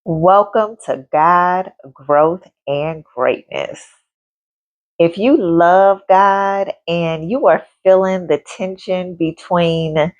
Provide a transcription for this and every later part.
Welcome to God, Growth, and Greatness. If you love God and you are feeling the tension between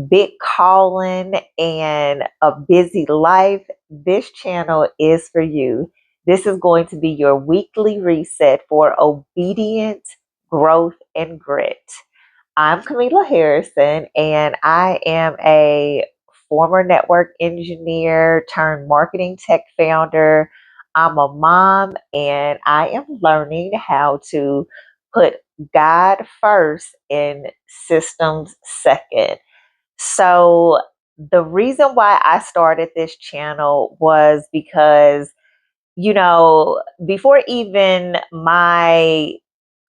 big calling and a busy life, this channel is for you. This is going to be your weekly reset for obedience, growth, and grit. I'm Kamilah Harrison, and I am a former network engineer turned marketing tech founder. I'm a mom, and I am learning how to put God first and systems second. So, the reason why I started this channel was because before even my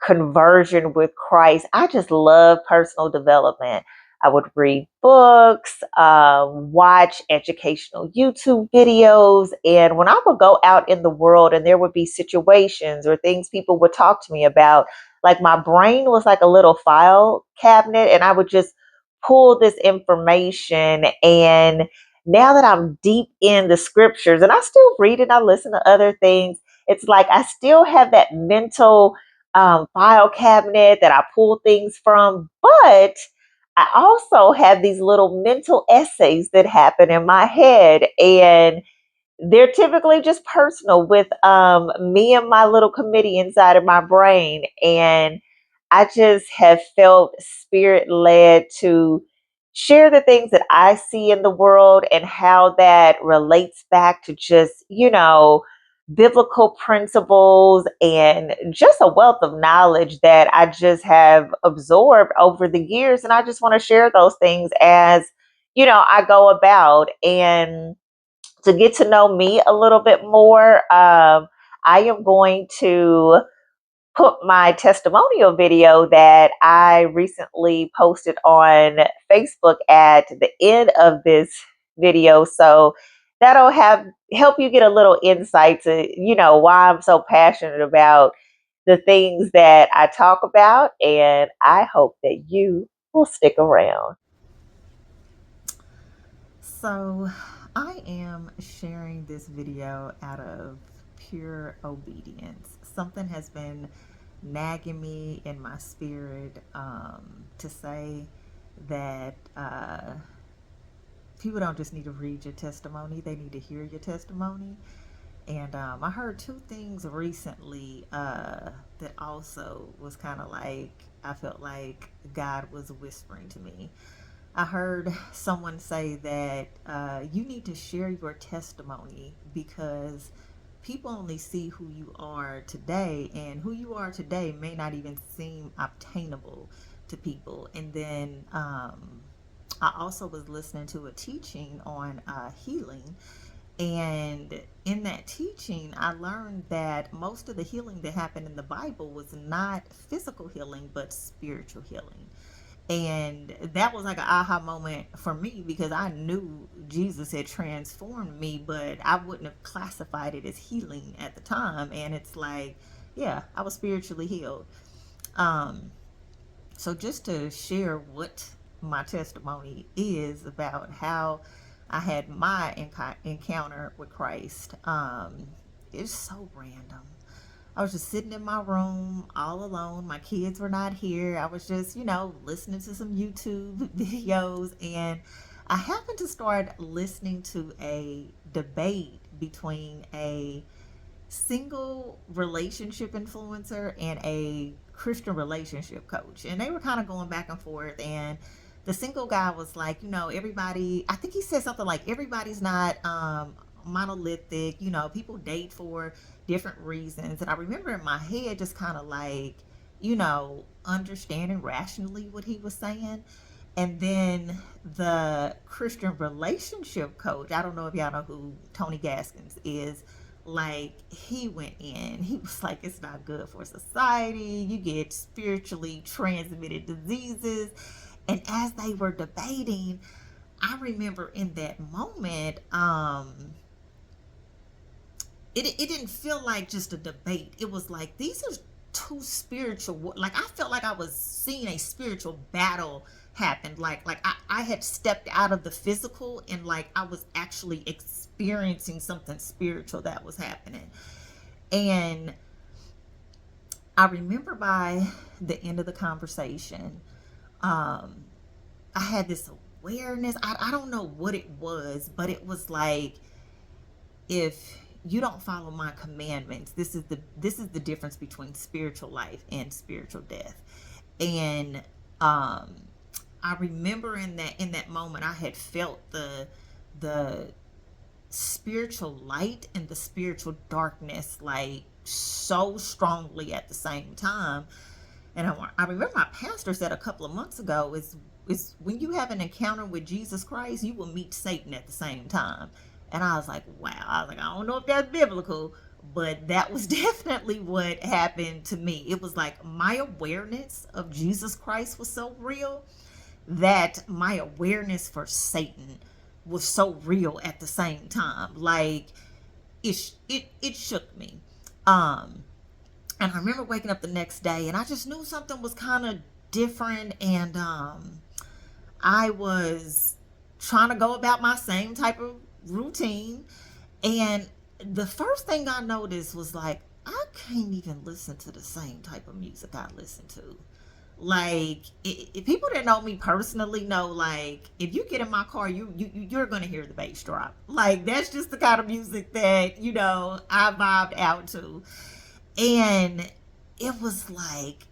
conversion with Christ, I just love personal development. I would read books, watch educational YouTube videos. And when I would go out in the world and there would be situations or things people would talk to me about, like my brain was like a little file cabinet, and I would just pull this information. And now that I'm deep in the scriptures and I still read and I listen to other things, it's like I still have that mental file cabinet that I pull things from, but I also have these little mental essays that happen in my head, and they're typically just personal with me and my little committee inside of my brain. And I just have felt spirit led to share the things that I see in the world and how that relates back to just, biblical principles and just a wealth of knowledge that I just have absorbed over the years. And I just want to share those things as, I go about. And to get to know me a little bit more, I am going to put my testimonial video that I recently posted on Facebook at the end of this video. So that'll help you get a little insight to, why I'm so passionate about the things that I talk about. And I hope that you will stick around. So, I am sharing this video out of pure obedience. Something has been nagging me in my spirit to say that people don't just need to read your testimony, they need to hear your testimony. And I heard two things recently that also was kind of like, I felt like God was whispering to me. I heard someone say that you need to share your testimony because people only see who you are today, and who you are today may not even seem obtainable to people. And then I also was listening to a teaching on healing. And in that teaching, I learned that most of the healing that happened in the Bible was not physical healing, but spiritual healing. And that was like an aha moment for me because I knew Jesus had transformed me, but I wouldn't have classified it as healing at the time. And it's like, yeah, I was spiritually healed. Um, so just to share what my testimony is about how I had my encounter with Christ, it's so random. I was just sitting in my room all alone. My kids were not here. I was just, listening to some YouTube videos. And I happened to start listening to a debate between a single relationship influencer and a Christian relationship coach. And they were kind of going back and forth. And the single guy was like, everybody, I think he said something like, everybody's not monolithic. People date for different reasons. And I remember in my head just kind of like, understanding rationally what he was saying. And then the Christian relationship coach, I don't know if y'all know who Tony Gaskins is, like he went in, he was like, it's not good for society, you get spiritually transmitted diseases. And as they were debating, I remember in that moment, it didn't feel like just a debate. It was like these are two spiritual, like I felt like I was seeing a spiritual battle happened. I had stepped out of the physical, and like I was actually experiencing something spiritual that was happening. And I remember by the end of the conversation, um, I had this awareness. I don't know what it was, but it was like, if you don't follow my commandments, this is the difference between spiritual life and spiritual death. And um I remember in that moment I had felt the spiritual light and the spiritual darkness like so strongly at the same time. And I remember my pastor said a couple of months ago, is when you have an encounter with Jesus Christ, you will meet Satan at the same time. And I was like, wow. I was like, I don't know if that's biblical, but that was definitely what happened to me. It was like my awareness of Jesus Christ was so real that my awareness for Satan was so real at the same time. Like it shook me. Um and I remember waking up the next day and I just knew something was kind of different. And I was trying to go about my same type of routine. And the first thing I noticed was like, I can't even listen to the same type of music I listen to. Like, if people that know me personally know, like, if you get in my car, you're gonna hear the bass drop. Like, that's just the kind of music that I vibed out to. And it was like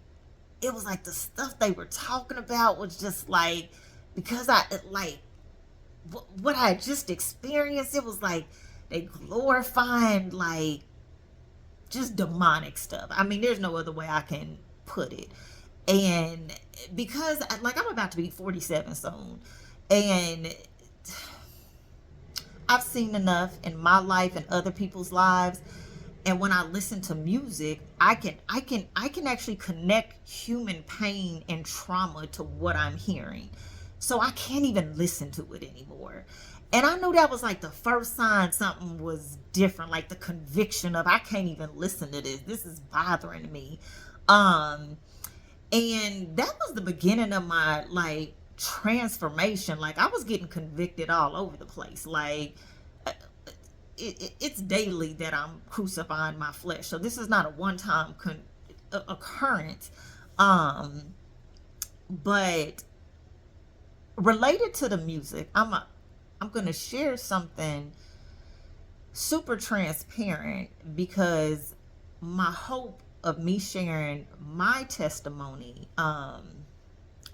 the stuff they were talking about was just like, because I like what I just experienced. It was like they glorifying like just demonic stuff. I mean, there's no other way I can put it. And because like I'm about to be 47 soon, and I've seen enough in my life and other people's lives. And when I listen to music, I can actually connect human pain and trauma to what I'm hearing. So I can't even listen to it anymore. And I knew that was like the first sign something was different, like the conviction of I can't even listen to this. This is bothering me. Um and that was the beginning of my like transformation. Like I was getting convicted all over the place. Like it's daily that I'm crucifying my flesh. So this is not a one-time occurrence. Um, but related to the music, I'm gonna share something super transparent, because my hope of me sharing my testimony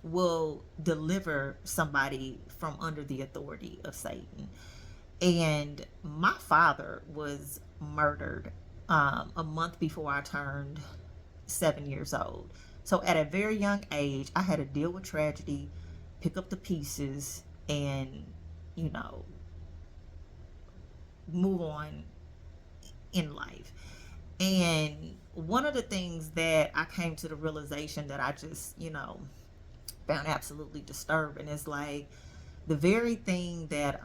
will deliver somebody from under the authority of Satan. And my father was murdered a month before I turned 7 years old. So at a very young age, I had to deal with tragedy, pick up the pieces, and, you know, move on in life. And one of the things that I came to the realization that I just, found absolutely disturbing is like the very thing that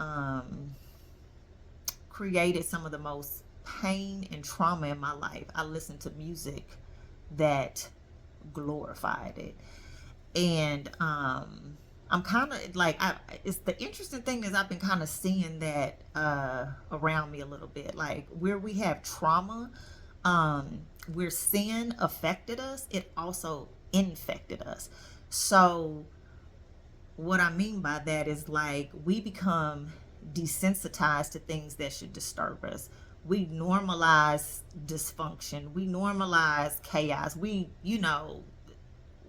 created some of the most pain and trauma in my life. I listened to music that glorified it. And I'm kind of like, it's the interesting thing is I've been kind of seeing that around me a little bit. Like where we have trauma, where sin affected us, it also infected us. So what I mean by that is like we become desensitized to things that should disturb us. We normalize dysfunction. We normalize chaos.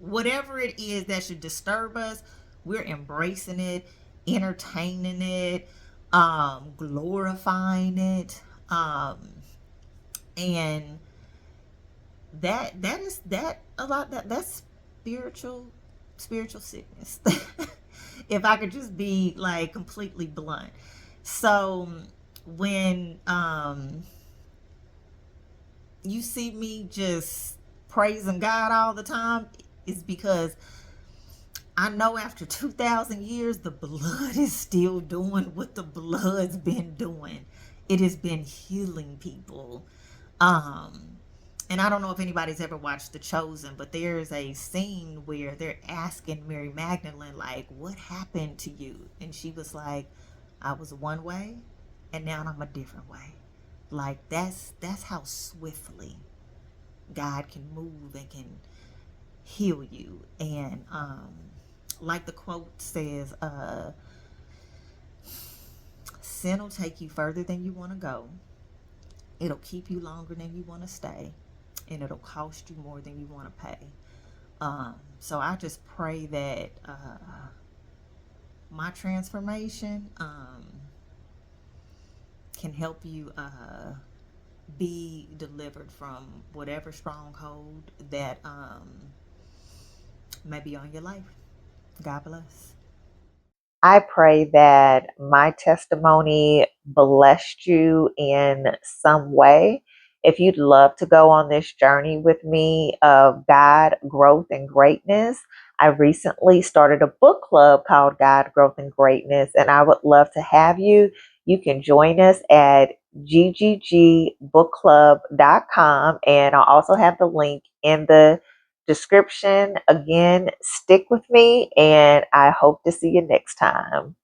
Whatever it is that should disturb us, we're embracing it, entertaining it, glorifying it. And that is that a lot that's spiritual sickness. If I could just be like completely blunt. So when you see me just praising God all the time, it's because I know after 2,000 years the blood is still doing what the blood's been doing. It has been healing people. Um And I don't know if anybody's ever watched The Chosen, but there's a scene where they're asking Mary Magdalene, like, what happened to you? And she was like, I was one way and now I'm a different way. Like that's how swiftly God can move and can heal you. And like the quote says, sin will take you further than you want to go. It'll keep you longer than you want to stay, and it'll cost you more than you want to pay. So I just pray that my transformation can help you be delivered from whatever stronghold that may be on your life. God bless. I pray that my testimony blessed you in some way. If you'd love to go on this journey with me of God, growth, and greatness, I recently started a book club called God, Growth, and Greatness, and I would love to have you. You can join us at gggbookclub.com, and I'll also have the link in the description. Again, stick with me, and I hope to see you next time.